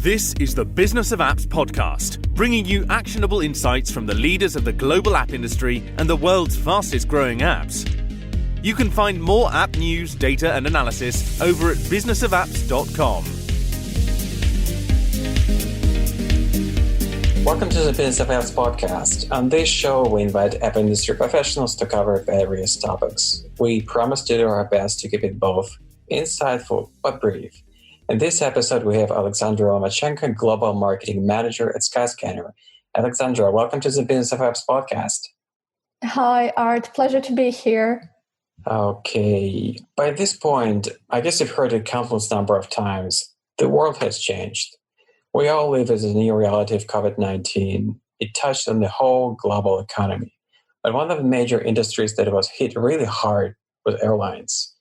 This is the Business of Apps podcast, bringing you actionable insights from the leaders of the global app industry and the world's fastest growing apps. You can find more app news, data and analysis over at businessofapps.com. Welcome to the Business of Apps podcast. On this show, we invite app industry professionals to cover various topics. We promise to do our best to keep it both insightful but brief. In this episode, we have Alexandra Lamachenka, Global Marketing Manager at Skyscanner. Alexandra, welcome to the Business of Apps podcast. Hi, Art. Pleasure to be here. Okay. By this point, I guess you've heard it countless number of times. The world has changed. We all live as a new reality of Covid-19. It touched on the whole global economy. But one of the major industries that was hit really hard was airlines.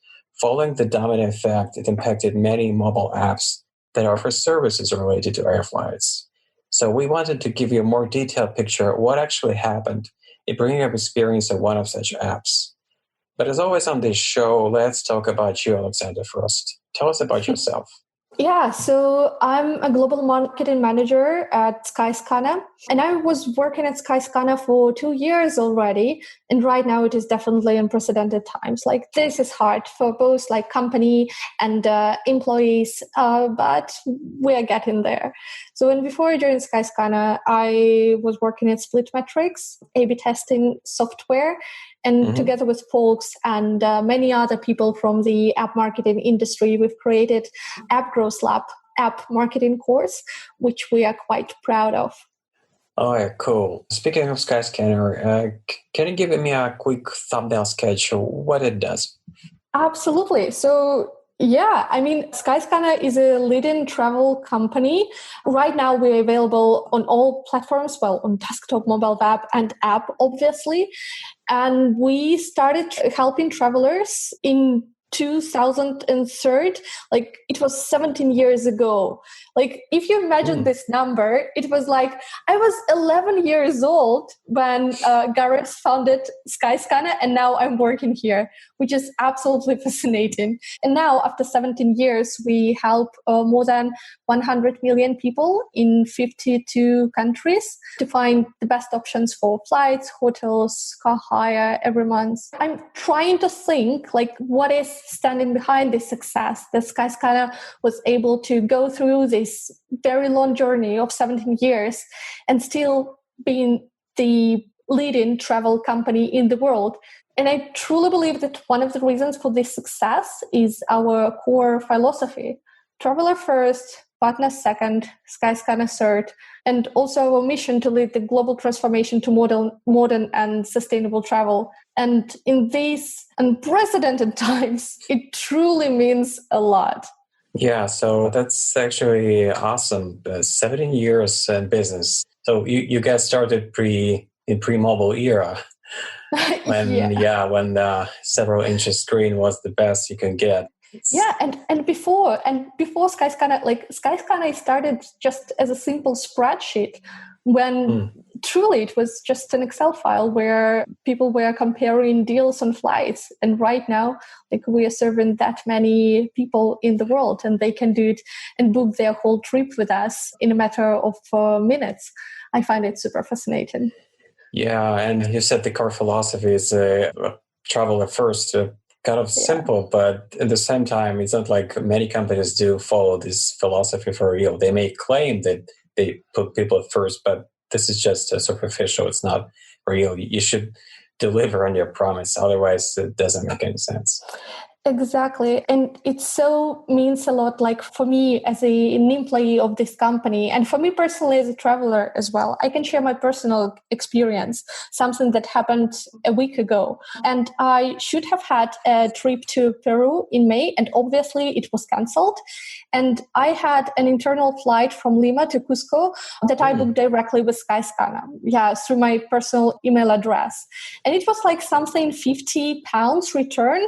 Following the domino effect, it impacted many mobile apps that offer services related to air flights. So we wanted to give you a more detailed picture of what actually happened in bringing up experience of one of such apps. But as always on this show, let's talk about you, Alexandra, first. Tell us about yourself. Yeah, so I'm a global marketing manager at Skyscanner, and I was working at Skyscanner for 2 years already. And right now it is definitely unprecedented times. Like, this is hard for both like company and employees, but we are getting there. So when before I joined Skyscanner, I was working at Splitmetrics, A/B testing software, and together with folks and many other people from the app marketing industry, we've created App Growth Lab app marketing course, which we are quite proud of. Oh, yeah, cool. Speaking of Skyscanner, can you give me a quick thumbnail sketch of what it does? Absolutely. So, yeah, I mean, Skyscanner is a leading travel company. Right now, we're available on all platforms, well, on desktop, mobile web, and app, obviously. And we started helping travelers in 2003. Like, it was 17 years ago. Like, if you imagine this number, it was like I was 11 years old when Gareth founded Skyscanner, and now I'm working here, which is absolutely fascinating. And now, after 17 years, we help more than 100 million people in 52 countries to find the best options for flights, hotels, car hire every month. I'm trying to think, like, what is standing behind this success that Skyscanner was able to go through this very long journey of 17 years and still being the leading travel company in the world. And I truly believe that one of the reasons for this success is our core philosophy: traveler first, partner second, Skyscanner third, and also our mission to lead the global transformation to modern and sustainable travel. And in these unprecedented times, it truly means a lot. Yeah, so that's actually awesome. 17 years in business. So you guys started pre-mobile era when several inches screen was the best you can get. Yeah, and before Skyscanner, like Skyscanner started just as a simple spreadsheet when truly it was just an Excel file where people were comparing deals on flights. And right now, like, we are serving that many people in the world, and they can do it and book their whole trip with us in a matter of minutes. I find it super fascinating. Yeah, and you said the core philosophy is traveler first. Kind of simple, but at the same time, it's not like many companies do follow this philosophy for real. They may claim that they put people first, but this is just superficial. It's not real. You should deliver on your promise. Otherwise, it doesn't make any sense. Exactly. And it so means a lot, like, for me as an employee of this company, and for me personally as a traveler as well. I can share my personal experience, something that happened a week ago. And I should have had a trip to Peru in May, and obviously it was cancelled. And I had an internal flight from Lima to Cusco that I booked directly with Skyscanner, through my personal email address. And it was like something £50 return.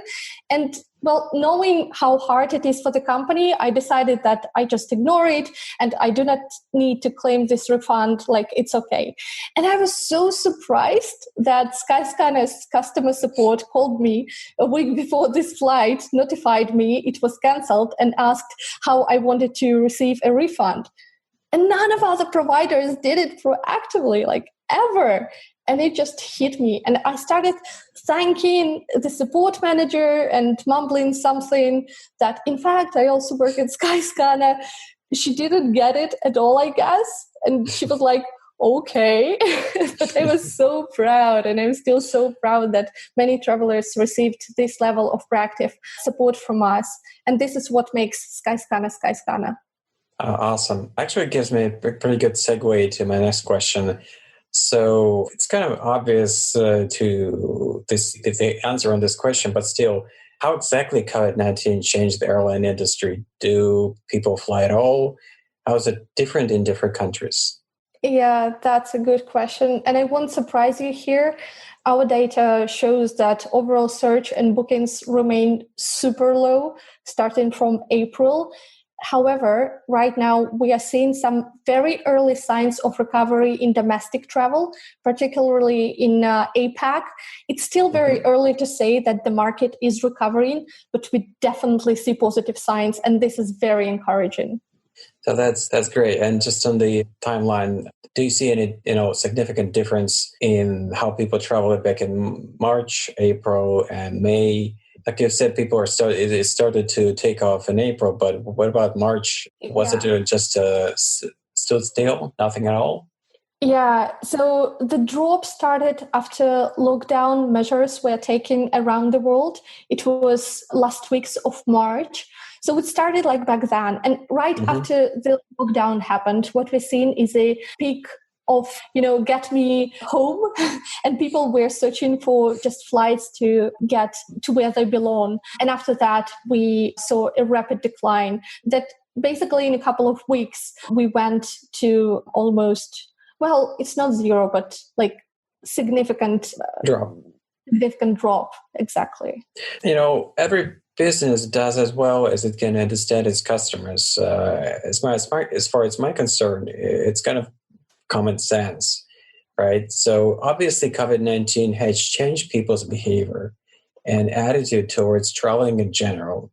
And well, knowing how hard it is for the company, I decided that I just ignore it and I do not need to claim this refund, like, it's okay. And I was so surprised that Skyscanner's customer support called me a week before this flight, notified me it was cancelled, and asked how I wanted to receive a refund. And none of other providers did it proactively, like ever. And it just hit me. And I started thanking the support manager and mumbling something that, in fact, I also work at Skyscanner. She didn't get it at all, I guess. And she was like, okay. But I was so proud. And I'm still so proud that many travelers received this level of proactive support from us. And this is what makes Skyscanner Skyscanner. Awesome. Actually, it gives me a pretty good segue to my next question. So it's kind of obvious the answer on this question, but still, how exactly COVID-19 changed the airline industry? Do people fly at all? How is it different in different countries? Yeah, that's a good question. And I won't surprise you here. Our data shows that overall search and bookings remain super low starting from April. However, right now we are seeing some very early signs of recovery in domestic travel, particularly in APAC. It's still very early to say that the market is recovering, but we definitely see positive signs, and this is very encouraging. So that's great. And just on the timeline, do you see any significant difference in how people traveled back in March, April, and May? Like you said, people it started to take off in April, but what about March? Was it just stood still, nothing at all? Yeah, so the drop started after lockdown measures were taken around the world. It was last weeks of March. So it started like back then. And right after the lockdown happened, what we're seeing is a peak of, get me home. And people were searching for just flights to get to where they belong. And after that, we saw a rapid decline that basically in a couple of weeks, we went to almost, well, it's not zero, but like significant drop. Significant drop, exactly. Every business does as well as it can understand its customers. As far as my concern, it's kind of common sense, right? So obviously COVID-19 has changed people's behavior and attitude towards traveling in general.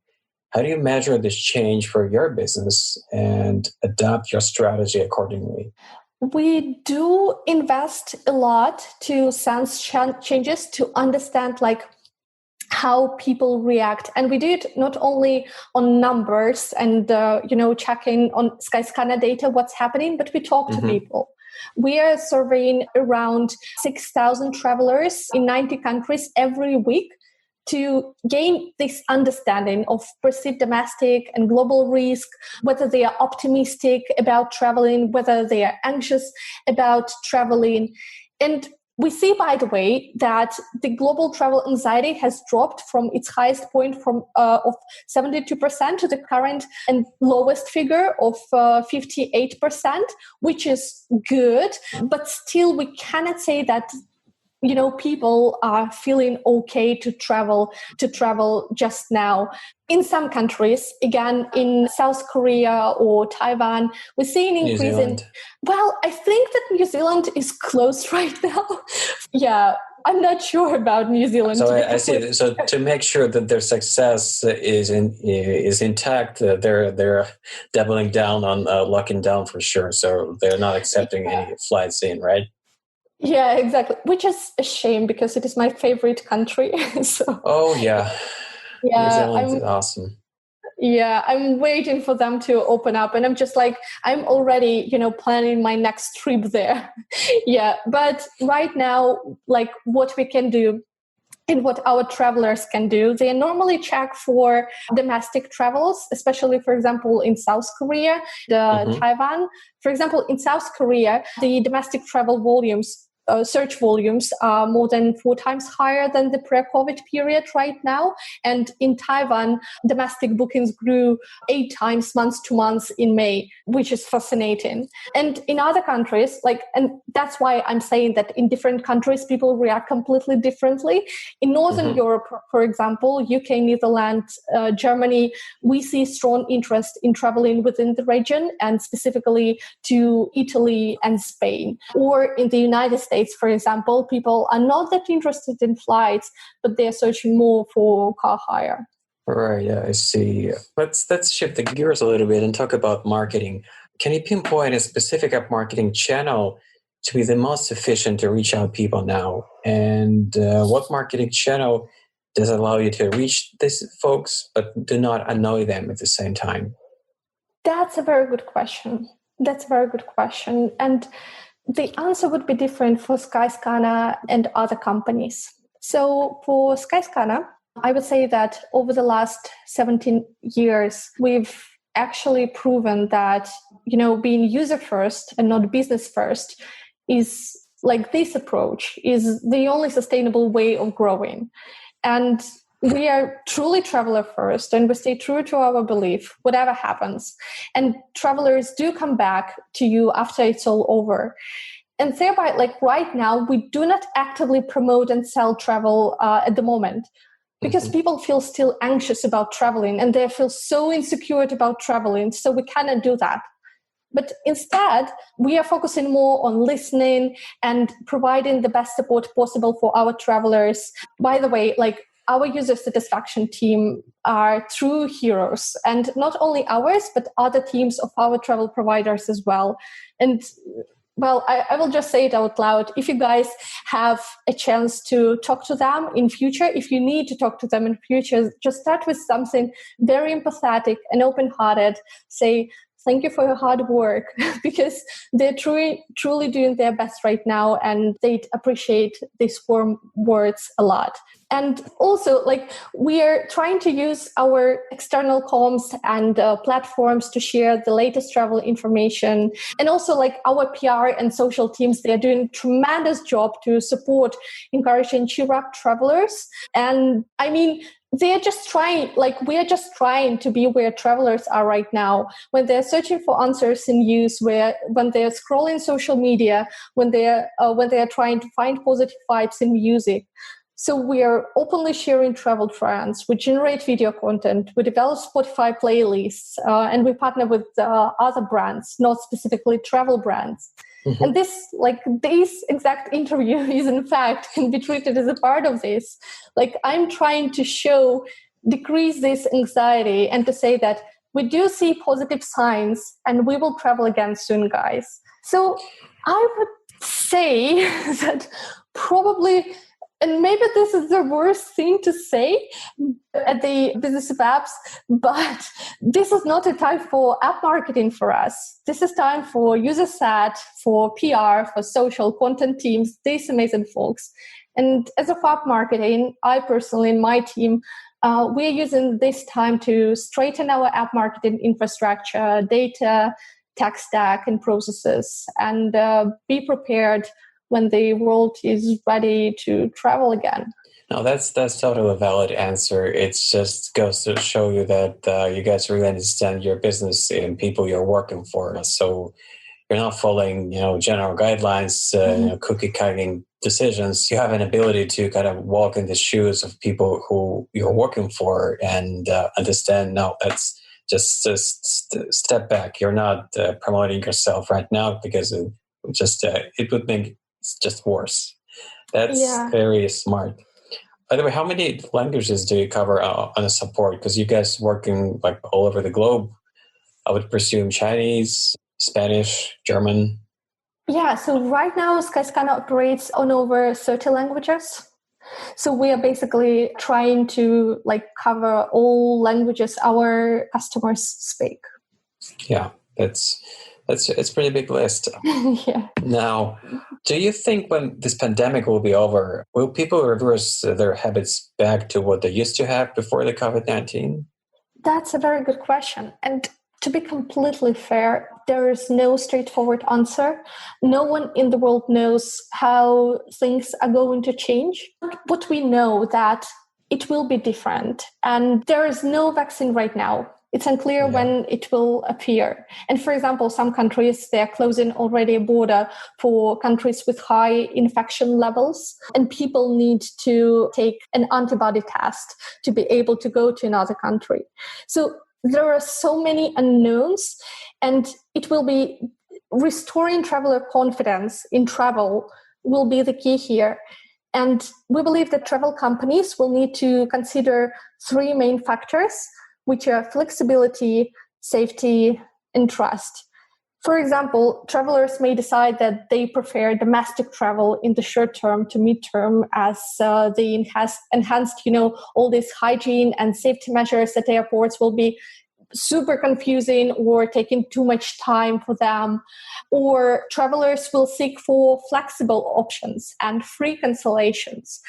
How do you measure this change for your business and adapt your strategy accordingly? We do invest a lot to sense changes, to understand how people react. And we do it not only on numbers and, checking on Skyscanner data what's happening, but we talk to people. We are surveying around 6,000 travelers in 90 countries every week to gain this understanding of perceived domestic and global risk, whether they are optimistic about traveling, whether they are anxious about traveling. And we see, by the way, that the global travel anxiety has dropped from its highest point of 72% to the current and lowest figure of 58%, which is good. But still, we cannot say that people are feeling okay to travel just now. In some countries, again, in South Korea or Taiwan, we're seeing an increase in... Well, I think that New Zealand is closed right now. Yeah, I'm not sure about New Zealand. So I see. So to make sure that their success is intact, they're doubling down on locking down for sure. So they're not accepting any flights in, right? Yeah, exactly. Which is a shame because it is my favorite country. Oh yeah, New Zealand is awesome. Yeah, I'm waiting for them to open up, and I'm just I'm already, planning my next trip there. Yeah, but right now, what we can do and what our travelers can do, they normally check for domestic travels, especially, for example, in South Korea, Taiwan. For example, in South Korea, the domestic travel volumes, search volumes are more than 4 times higher than the pre-COVID period right now. And in Taiwan, domestic bookings grew 8 times month to month in May, which is fascinating. And in other countries, and that's why I'm saying that in different countries, people react completely differently. In Northern Europe, for example, UK, Netherlands, Germany, we see strong interest in traveling within the region and specifically to Italy and Spain. Or in the United States, for example, people are not that interested in flights, but they're searching more for car hire. Right, yeah, I see. Let's shift the gears a little bit and talk about marketing. can you pinpoint a specific app marketing channel to be the most efficient to reach out people now? And what marketing channel does allow you to reach these folks, but do not annoy them at the same time? That's a very good question. And the answer would be different for Skyscanner and other companies. So for Skyscanner, I would say that over the last 17 years, we've actually proven that, being user first and not business first is like this approach is the only sustainable way of growing. And we are truly traveler first, and we stay true to our belief, whatever happens. And travelers do come back to you after it's all over. And thereby, right now, we do not actively promote and sell travel at the moment, because people feel still anxious about traveling and they feel so insecure about traveling. So we cannot do that. But instead, we are focusing more on listening and providing the best support possible for our travelers. By the way, our user satisfaction team are true heroes, and not only ours, but other teams of our travel providers as well. And well, I will just say it out loud. If you guys have a chance to talk to them in future, if you need to talk to them in future, just start with something very empathetic and open-hearted. Say, thank you for your hard work, because they're truly doing their best right now, and they'd appreciate these warm words a lot. And also, we are trying to use our external comms and platforms to share the latest travel information. And also, our PR and social teams, they're doing a tremendous job to support, encourage, and cheer up travelers. And I mean, they're just trying, we are just trying to be where travelers are right now, when they're searching for answers in news, when they're scrolling social media, when they're trying to find positive vibes in music. So we are openly sharing travel trends. We generate video content. We develop Spotify playlists, and we partner with other brands, not specifically travel brands. Mm-hmm. And this exact interview is, in fact, can be treated as a part of this. I'm trying to decrease this anxiety and to say that we do see positive signs and we will travel again soon, guys. So I would say that probably, and maybe this is the worst thing to say at the business of apps, but this is not a time for app marketing for us. This is time for user sat, for PR, for social content teams, these amazing folks. And as of app marketing, I personally, and my team, we're using this time to straighten our app marketing infrastructure, data, tech stack, and processes, and be prepared when the world is ready to travel again. No, that's totally a valid answer. It just goes to show you that you guys really understand your business and people you're working for. So you're not following, general guidelines, cookie-cutter decisions. You have an ability to kind of walk in the shoes of people who you're working for and understand, no, that's just step back. You're not promoting yourself right now because it would make it's just worse. That's very smart. By the way, how many languages do you cover on a support? Because you guys working all over the globe. I would presume Chinese, Spanish, German. Yeah, so right now Skyscanner operates on over 30 languages. So we are basically trying to cover all languages our customers speak. Yeah, it's a pretty big list. Yeah. Now, do you think when this pandemic will be over, will people reverse their habits back to what they used to have before the COVID-19? That's a very good question. And to be completely fair, there is no straightforward answer. No one in the world knows how things are going to change. But we know that it will be different. And there is no vaccine right now. It's unclear when it will appear. And for example, some countries, they're closing already a border for countries with high infection levels. And people need to take an antibody test to be able to go to another country. So there are so many unknowns, and it will be restoring traveler confidence in travel will be the key here. And we believe that travel companies will need to consider three main factors, which are flexibility, safety, and trust. For example, travelers may decide that they prefer domestic travel in the short term to mid-term as the enhanced, all these hygiene and safety measures at airports will be super confusing or taking too much time for them. Or travelers will seek for flexible options and free cancellations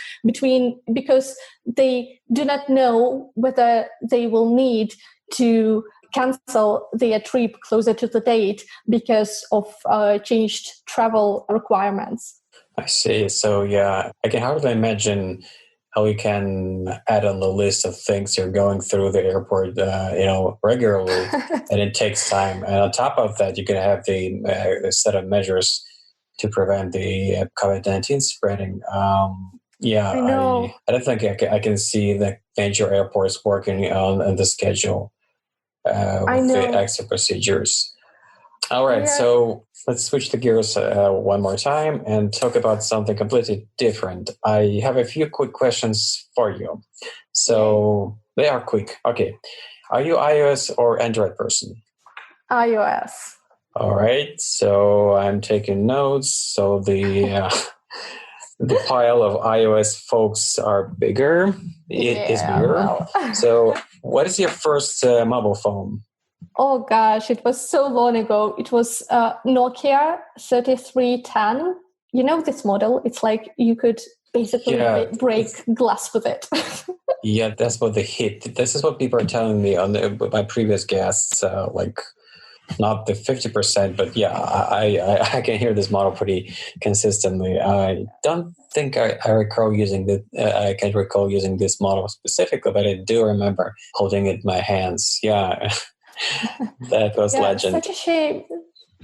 because they do not know whether they will need to cancel their trip closer to the date because of changed travel requirements. I see. So yeah, I can hardly imagine how you can add on the list of things you're going through the airport, regularly, and it takes time. And on top of that, you can have the set of measures to prevent the COVID-19 spreading. I don't think I can see the major airports working on the schedule with the extra procedures. All right, so let's switch the gears one more time and talk about something completely different. I have a few quick questions for you. So they are quick. Okay. Are you iOS or Android person? iOS. All right. So I'm taking notes. So the pile of iOS folks are bigger. It is bigger. Well. So what is your first mobile phone? Oh gosh, it was so long ago. It was Nokia 3310. You know this model? It's like you could basically break glass with it. Yeah, that's what the hit. This is what people are telling me on my previous guests, not the 50%, but yeah, I can hear this model pretty consistently. I don't think I recall using I can't recall using this model specifically, but I do remember holding it in my hands. Yeah. That was legend. Such a shame.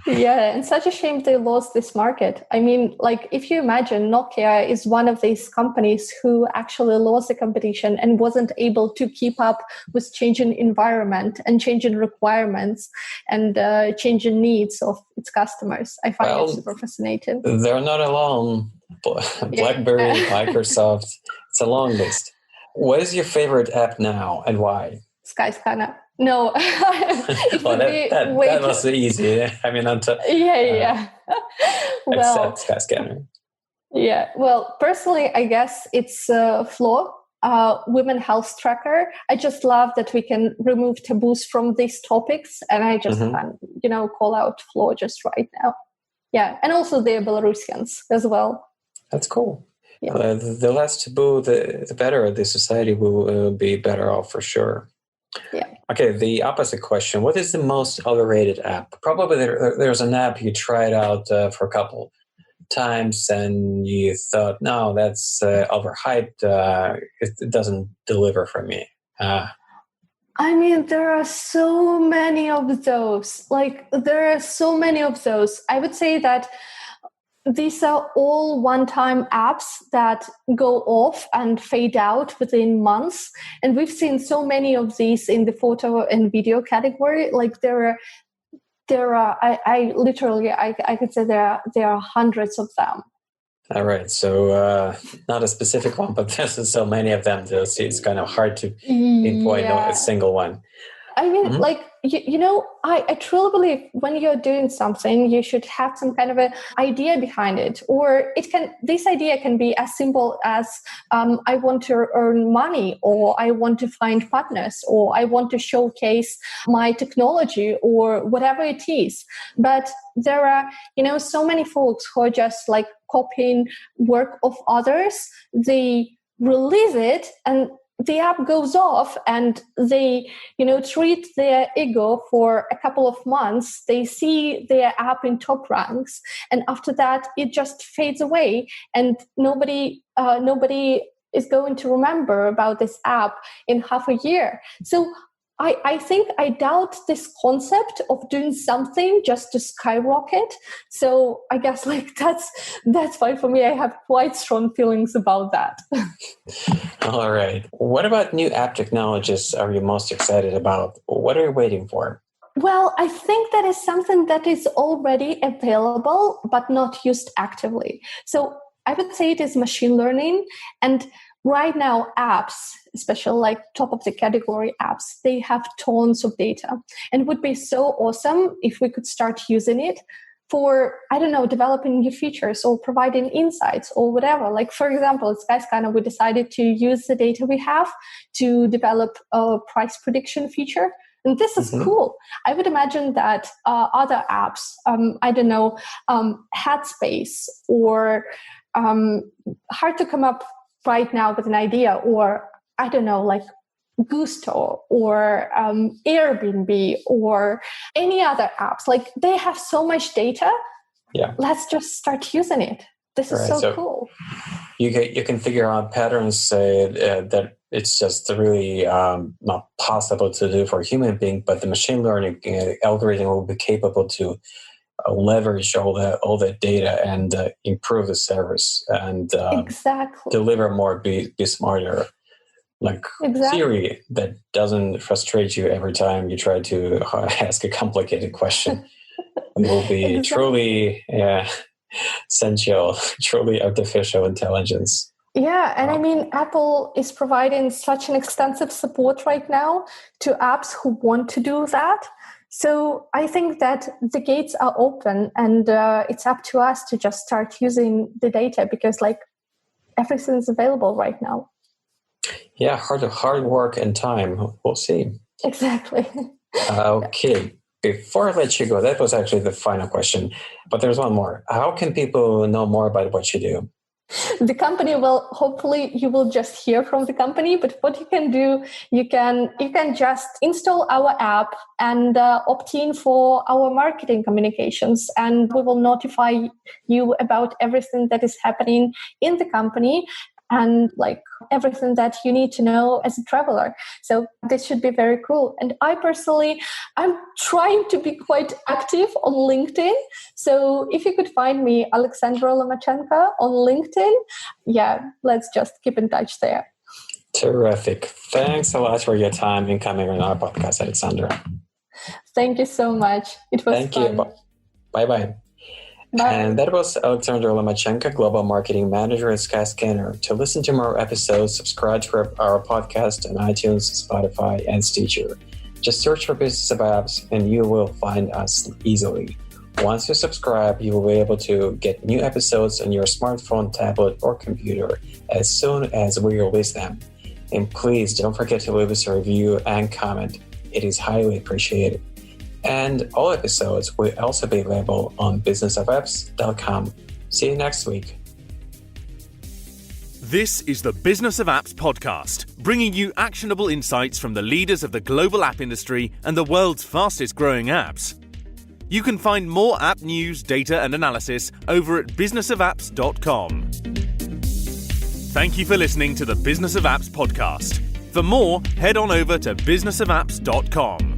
Yeah, and such a shame they lost this market. I mean, like, if you imagine, Nokia is one of these companies who actually lost the competition and wasn't able to keep up with changing environment and changing requirements and changing needs of its customers. I find it super fascinating. They're not alone. BlackBerry, Microsoft, it's a long list. What is your favorite app now and why? Skyscanner. No, that was easy. I mean, well, except Skyscanner. Yeah, well, personally, I guess it's Flow, Women Health Tracker. I just love that we can remove taboos from these topics, and I just can, call out Flow just right now. Yeah, and also the Belarusians as well. That's cool. Yeah. The less taboo, the better the society will be better off for sure. Yeah. Okay, the opposite question. What is the most overrated app? Probably there's an app you tried out for a couple times and you thought, no, that's overhyped. It doesn't deliver for me. I mean, there are so many of those. I would say that these are all one-time apps that go off and fade out within months. And we've seen so many of these in the photo and video category. Like there are, I could say there are hundreds of them. All right. So not a specific one, but there's so many of them. It's kind of hard to pinpoint a single one. I mean, I truly believe when you're doing something, you should have some kind of an idea behind it. Or this idea can be as simple as I want to earn money, or I want to find partners, or I want to showcase my technology, or whatever it is. But there are, so many folks who are just like copying work of others. They release it and the app goes off and they, treat their ego for a couple of months. They see their app in top ranks. And after that, it just fades away. And nobody is going to remember about this app in half a year. So I doubt this concept of doing something just to skyrocket. So I guess that's fine for me. I have quite strong feelings about that. All right. What about new app technologies are you most excited about? What are you waiting for? Well, I think that is something that is already available, but not used actively. So I would say it is machine learning. And right now apps, especially like top of the category apps, they have tons of data, and it would be so awesome if we could start using it for, I don't know, developing new features or providing insights or whatever. Like, for example, at Skyscanner, we decided to use the data we have to develop a price prediction feature. And this is cool. I would imagine that other apps, I don't know, Headspace or hard to come up right now with an idea, or I don't know, like Gusto or Airbnb or any other apps. Like, they have so much data. Yeah. Let's just start using it. This is so cool. You can figure out patterns that it's just really not possible to do for a human being, but the machine learning algorithm will be capable to leverage all that data and improve the service and deliver more, be smarter. Like Siri, that doesn't frustrate you every time you try to ask a complicated question. It will be truly essential, truly artificial intelligence. Yeah, and I mean, Apple is providing such an extensive support right now to apps who want to do that. So I think that the gates are open, and it's up to us to just start using the data, because like everything's available right now. Yeah, hard work and time. We'll see. Exactly. Okay. Before I let you go, that was actually the final question, but there's one more. How can people know more about what you do? The company will, hopefully you will just hear from the company, but what you can do, you can just install our app and opt in for our marketing communications, and we will notify you about everything that is happening in the company and like everything that you need to know as a traveler. So this should be very cool. And I personally, I'm trying to be quite active on LinkedIn. So if you could find me, Alexandra Lamachenka on LinkedIn, let's just keep in touch there. Terrific. Thanks a lot for your time in coming on our podcast, Alexandra. Thank you so much. It was fun. Thank you. Bye-bye. Bye. And that was Alexandra Lamachenka, Global Marketing Manager at Skyscanner. To listen to more episodes, subscribe to our podcast on iTunes, Spotify, and Stitcher. Just search for Business of Apps and you will find us easily. Once you subscribe, you will be able to get new episodes on your smartphone, tablet, or computer as soon as we release them. And please don't forget to leave us a review and comment. It is highly appreciated. And all episodes will also be available on businessofapps.com. See you next week. This is the Business of Apps podcast, bringing you actionable insights from the leaders of the global app industry and the world's fastest growing apps. You can find more app news, data and analysis over at businessofapps.com. Thank you for listening to the Business of Apps podcast. For more, head on over to businessofapps.com.